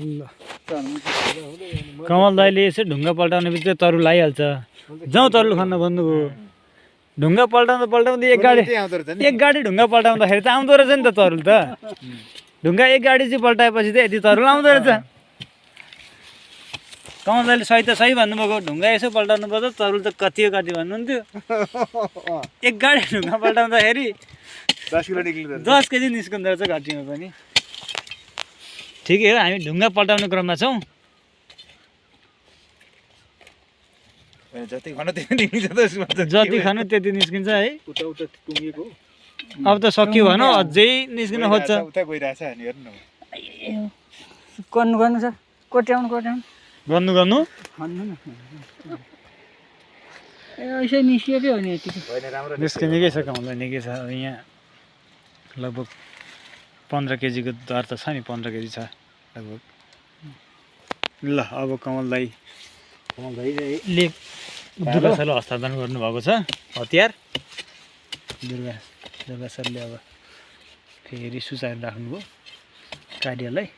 ल कमल दाइले यसो ढुङ्गा पल्टाउने बित्तिकै तरुल आइहाल्छ। जाउँ तरुल खान भन्नुभयो। ढुङ्गा पल्टाउँदा एक गाडी ढुङ्गा पल्टाउँदाखेरि त आउँदो रहेछ नि त तरुल त। ढुङ्गा एक गाडी चाहिँ पल्टाएपछि त यति तरुल आउँदो रहेछ। कमल दाइले सही त सही भन्नुभएको। ढुङ्गा यसो पल्टाउनु पर्दा तरुल त कति हो कति भन्नुहुन्थ्यो। एक गाडी ढुङ्गा पल्टाउँदाखेरि 10 केजी निस्किँदो रहेछ घटीमा पनि। ठिकै हो, हामी ढुङ्गा पल्टाउने क्रममा छौँ। जति खानु त्यति निस्किन्छ है। अब त सक्यो भनौँ, अझै निस्किन खोज्छ। गर्नु छ कोट्याउनु गर्नु ऐसे निस्किएकै हो नि यतिको निस्किनेकै छ। कमल निकै छ। यहाँ लगभग 15 केजीको दर त छ नि, 15 केजी छ लगभग। ल अब कमल दाइले दुर्गा सरले हस्तान्तरण गर्नुभएको छ हतियार। दुर्गा सरले अब फेरि सुचाएर राख्नुभयो कार्यलाई।